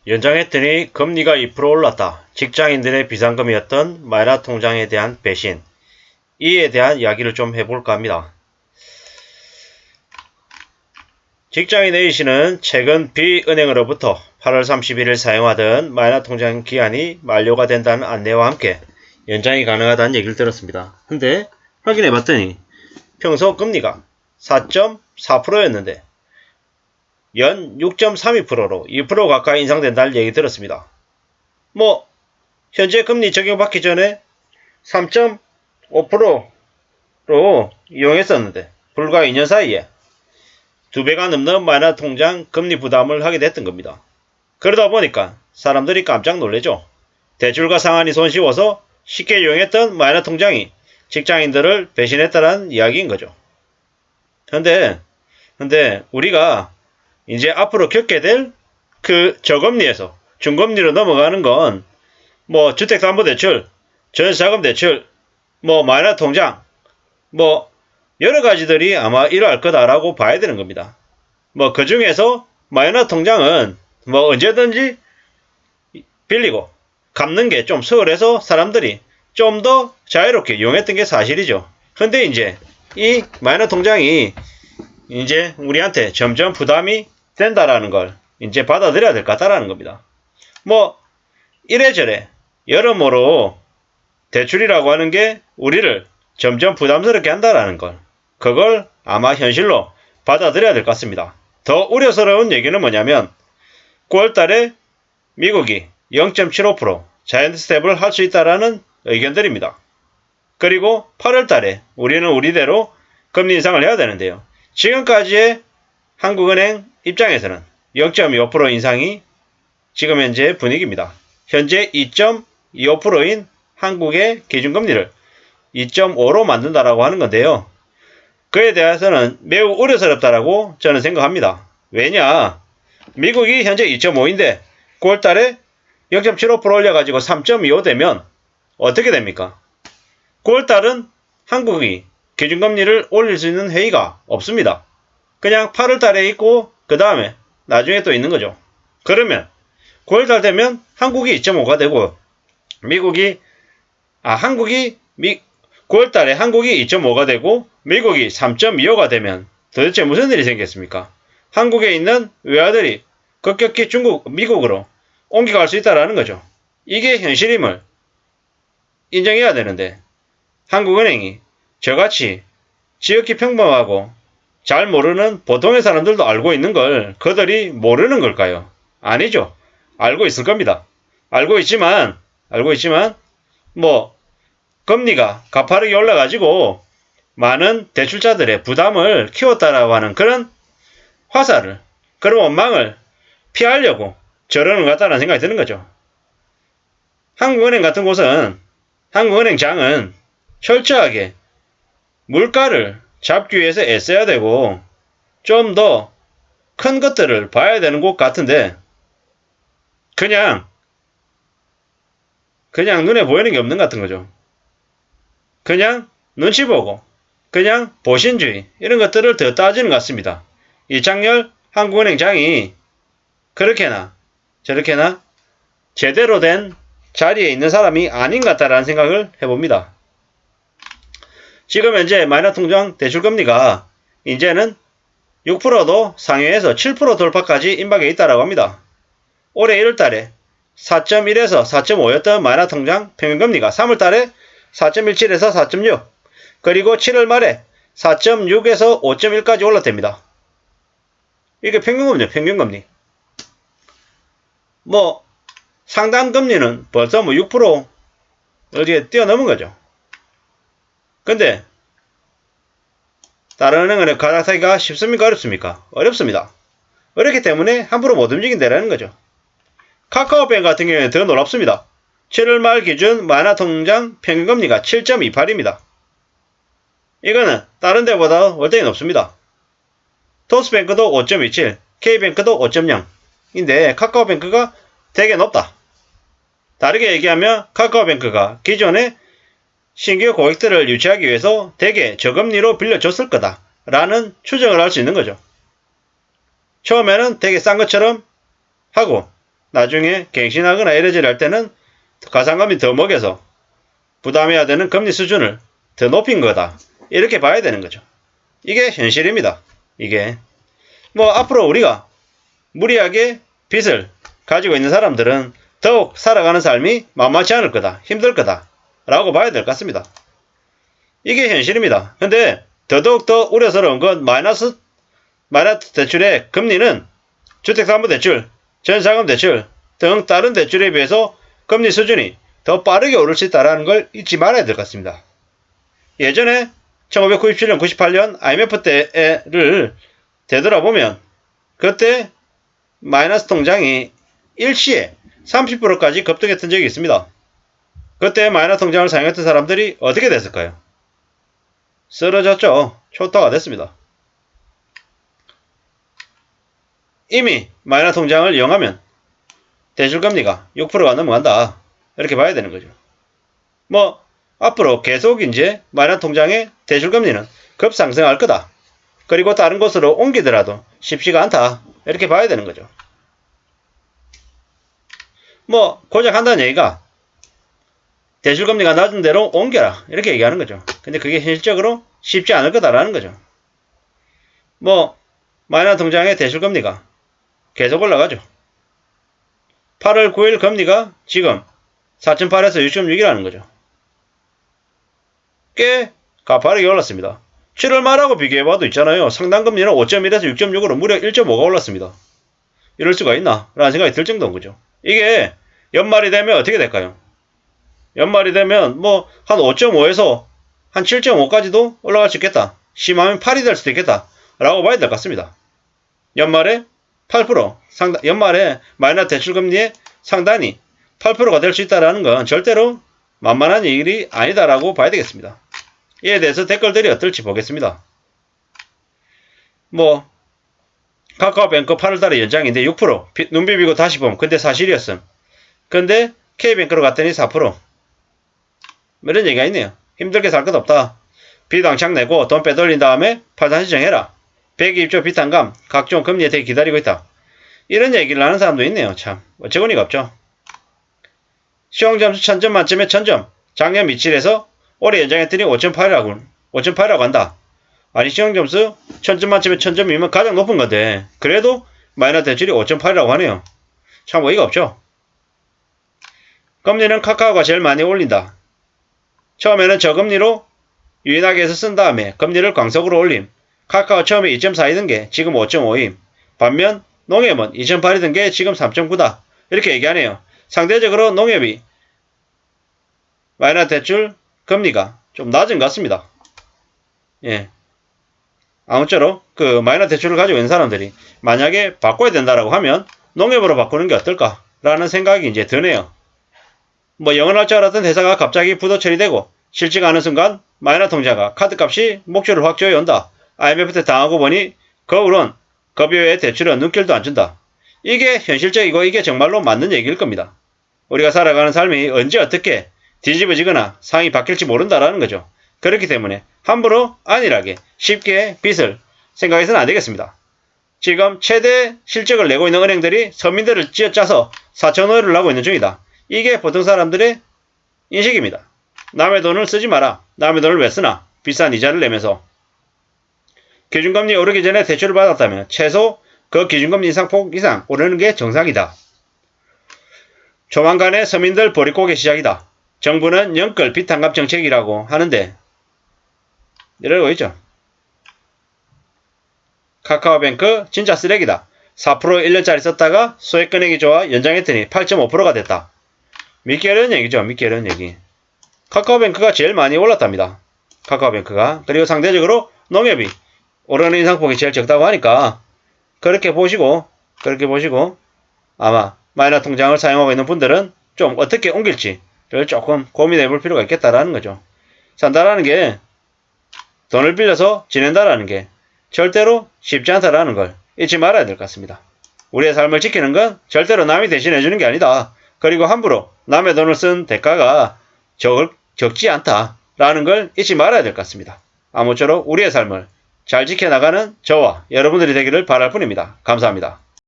연장했더니 금리가 2% 올랐다. 직장인들의 비상금이었던 마이너 통장에 대한 배신. 이에 대한 이야기를 좀 해볼까 합니다. 직장인 A씨는 최근 B은행으로부터 8월 31일 사용하던 마이너 통장 기한이 만료가 된다는 안내와 함께 연장이 가능하다는 얘기를 들었습니다. 근데 확인해봤더니 평소 금리가 4.4%였는데 연 6.32%로 2% 가까이 인상된다는 얘기 들었습니다. 현재 금리 적용받기 전에 3.5%로 이용했었는데 불과 2년 사이에 2배가 넘는 마이너 통장 금리 부담을 하게 됐던 겁니다. 그러다 보니까 사람들이 깜짝 놀래죠. 대출과 상환이 손쉬워서 쉽게 이용했던 마이너 통장이 직장인들을 배신했다는 이야기인 거죠. 근데 우리가 이제 앞으로 겪게 될 그 저금리에서 중금리로 넘어가는 건 주택담보대출, 전세자금대출, 마이너 통장, 여러 가지들이 아마 일어날 거다라고 봐야 되는 겁니다. 그 중에서 마이너 통장은 언제든지 빌리고 갚는 게 좀 수월해서 사람들이 좀 더 자유롭게 이용했던 게 사실이죠. 근데 이제 이 마이너 통장이 이제 우리한테 점점 부담이 된다라는 걸 이제 받아들여야 될 것 같다라는 겁니다. 이래저래 여러모로 대출이라고 하는 게 우리를 점점 부담스럽게 한다라는 걸, 그걸 아마 현실로 받아들여야 될 것 같습니다. 더 우려스러운 얘기는 뭐냐면 9월달에 미국이 0.75% 자이언트 스텝을 할 수 있다라는 의견들입니다. 그리고 8월달에 우리는 우리대로 금리 인상을 해야 되는데요. 지금까지의 한국은행 입장에서는 0.25% 인상이 지금 현재 분위기입니다. 현재 2.25%인 한국의 기준금리를 2.5로 만든다라고 하는 건데요. 그에 대해서는 매우 우려스럽다라고 저는 생각합니다. 왜냐? 미국이 현재 2.5인데 9월달에 0.75% 올려가지고 3.25 되면 어떻게 됩니까? 9월달은 한국이 기준금리를 올릴 수 있는 회의가 없습니다. 그냥 8월달에 있고 그 다음에 나중에 또 있는 거죠. 그러면 9월달 되면 한국이 2.5가 되고 9월달에 한국이 2.5가 되고 미국이 3.25가 되면 도대체 무슨 일이 생겼습니까? 한국에 있는 외화들이 급격히 미국으로 옮겨갈 수 있다는 거죠. 이게 현실임을 인정해야 되는데 한국은행이 저같이 지극히 평범하고 잘 모르는 보통의 사람들도 알고 있는 걸 그들이 모르는 걸까요? 아니죠. 알고 있을 겁니다. 알고 있지만 금리가 가파르게 올라가지고 많은 대출자들의 부담을 키웠다라고 하는 그런 화살을, 그런 원망을 피하려고 저러는 것 같다는 생각이 드는 거죠. 한국은행 같은 곳은, 한국은행장은 철저하게 물가를 잡기 위해서 애써야 되고 좀 더 큰 것들을 봐야 되는 곳 같은데 그냥 눈에 보이는 게 없는 것 같은 거죠. 그냥 눈치 보고 그냥 보신주의 이런 것들을 더 따지는 것 같습니다. 이창열 한국은행장이 그렇게나 저렇게나 제대로 된 자리에 있는 사람이 아닌 것 같다라는 생각을 해봅니다. 지금 현재 마이너 통장 대출금리가 이제는 6%도 상회해서 7% 돌파까지 임박해 있다고 합니다. 올해 1월달에 4.1에서 4.5였던 마이너 통장 평균금리가 3월달에 4.17에서 4.6, 그리고 7월 말에 4.6에서 5.1까지 올랐답니다. 이게 평균금리죠, 평균금리. 상당금리는 벌써 6% 어디에 뛰어넘은 거죠. 근데 다른 은행을 갈아타기가 쉽습니까? 어렵습니까? 어렵습니다. 어렵기 때문에 함부로 못 움직인다라는 거죠. 카카오뱅크 같은 경우에는 더 놀랍습니다. 7월 말 기준 마이너 통장 평균금리가 7.28입니다. 이거는 다른 데보다 월등히 높습니다. 토스뱅크도 5.27, K뱅크도 5.0인데 카카오뱅크가 되게 높다. 다르게 얘기하면 카카오뱅크가 기존에 신규 고객들을 유치하기 위해서 되게 저금리로 빌려줬을 거다 라는 추정을 할 수 있는 거죠. 처음에는 되게 싼 것처럼 하고 나중에 갱신하거나 이러지를 할 때는 가상금리 더 먹여서 부담해야 되는 금리 수준을 더 높인 거다. 이렇게 봐야 되는 거죠. 이게 현실입니다. 이게 뭐 앞으로 우리가 무리하게 빚을 가지고 있는 사람들은 더욱 살아가는 삶이 만만치 않을 거다. 힘들 거다. 라고 봐야 될 것 같습니다. 이게 현실입니다. 근데 더더욱 우려스러운 건 마이너스 대출의 금리는 주택담보대출, 전세자금대출 등 다른 대출에 비해서 금리 수준이 더 빠르게 오를 수 있다는 걸 잊지 말아야 될 것 같습니다. 예전에 1997년, 98년 IMF 때를 되돌아보면 그때 마이너스 통장이 일시에 30%까지 급등했던 적이 있습니다. 그때 마이너스 통장을 사용했던 사람들이 어떻게 됐을까요? 쓰러졌죠. 초토화가 됐습니다. 이미 마이너스 통장을 이용하면 대출금리가 6%가 넘어간다. 이렇게 봐야 되는 거죠. 뭐 앞으로 계속 이제 마이너스 통장의 대출금리는 급상승할 거다. 그리고 다른 곳으로 옮기더라도 쉽지가 않다. 이렇게 봐야 되는 거죠. 뭐 고작 한다는 얘기가 대출금리가 낮은 대로 옮겨라. 이렇게 얘기하는 거죠. 근데 그게 현실적으로 쉽지 않을 거다라는 거죠. 뭐 마이너스 통장의 대출금리가 계속 올라가죠. 8월 9일 금리가 지금 4.8에서 6.6이라는 거죠. 꽤 가파르게 올랐습니다. 7월 말하고 비교해봐도 있잖아요. 상당금리는 5.1에서 6.6으로 무려 1.5가 올랐습니다. 이럴 수가 있나? 라는 생각이 들 정도인 거죠. 이게 연말이 되면 어떻게 될까요? 연말이 되면 뭐 한 5.5에서 한 7.5까지도 올라갈 수 있겠다. 심하면 8이 될 수도 있겠다. 라고 봐야 될 것 같습니다. 연말에 8%, 연말에 마이너스 대출금리의 상단이 8%가 될 수 있다는 건 절대로 만만한 일이 아니다라고 봐야 되겠습니다. 이에 대해서 댓글들이 어떨지 보겠습니다. 뭐 카카오뱅크 8월달에 연장인데 6%, 눈 비비고 다시 보면 근데 사실이었음. 근데 K뱅크로 갔더니 4%. 이런 얘기가 있네요. 힘들게 살 것 없다. 빚 왕창 내고 돈 빼돌린 다음에 파산 신청해라. 120조 빚한감 각종 금리 혜택이 기다리고 있다. 이런 얘기를 하는 사람도 있네요. 참 어처구니가 없죠. 시험점수 1000점 만점에 1000점. 작년 미칠에서 올해 연장했더니 5.8이라고 한다. 아니 시험점수 1000점 만점에 1000점이면 가장 높은 건데 그래도 마이너스 대출이 5.8이라고 하네요. 참 어이가 없죠. 금리는 카카오가 제일 많이 올린다. 처음에는 저금리로 유인하게 해서 쓴 다음에 금리를 광속으로 올림. 카카오 처음에 2.4이던 게 지금 5.5임. 반면 농협은 2.8이던 게 지금 3.9다. 이렇게 얘기하네요. 상대적으로 농협이 마이너스 대출 금리가 좀 낮은 것 같습니다. 예. 아무쪼록 그 마이너스 대출을 가지고 있는 사람들이 만약에 바꿔야 된다라고 하면 농협으로 바꾸는 게 어떨까라는 생각이 이제 드네요. 뭐 영원할 줄 알았던 회사가 갑자기 부도 처리되고 실지가 않은 순간 마이너스 통장과 카드값이 목줄을 확 조여온다. IMF 때 당하고 보니 거울은 급여의 대출은 눈길도 안 준다. 이게 현실적이고 이게 정말로 맞는 얘기일 겁니다. 우리가 살아가는 삶이 언제 어떻게 뒤집어지거나 상황이 바뀔지 모른다라는 거죠. 그렇기 때문에 함부로 안일하게 쉽게 빚을 생각해서는 안 되겠습니다. 지금 최대 실적을 내고 있는 은행들이 서민들을 쥐어짜서 4,500을 하고 있는 중이다. 이게 보통 사람들의 인식입니다. 남의 돈을 쓰지 마라. 남의 돈을 왜 쓰나? 비싼 이자를 내면서. 기준금리 오르기 전에 대출을 받았다면 최소 그 기준금리 인상폭 이상 오르는 게 정상이다. 조만간에 서민들 보릿고개 시작이다. 정부는 연끌 빚한갑 정책이라고 하는데 이러고 있죠. 카카오뱅크 진짜 쓰레기다. 4% 1년짜리 썼다가 소액금액이 좋아 연장했더니 8.5%가 됐다. 믿기 어려운 얘기죠. 믿기 어려운 얘기. 카카오뱅크가 제일 많이 올랐답니다. 카카오뱅크가. 그리고 상대적으로 농협이 오르는 인상폭이 제일 적다고 하니까 그렇게 보시고 아마 마이너스 통장을 사용하고 있는 분들은 좀 어떻게 옮길지를 조금 고민해 볼 필요가 있겠다라는 거죠. 산다라는 게 돈을 빌려서 지낸다라는 게 절대로 쉽지 않다라는 걸 잊지 말아야 될 것 같습니다. 우리의 삶을 지키는 건 절대로 남이 대신해 주는 게 아니다. 그리고 함부로 남의 돈을 쓴 대가가 적지 않다라는 걸 잊지 말아야 될 것 같습니다. 아무쪼록 우리의 삶을 잘 지켜나가는 저와 여러분들이 되기를 바랄 뿐입니다. 감사합니다.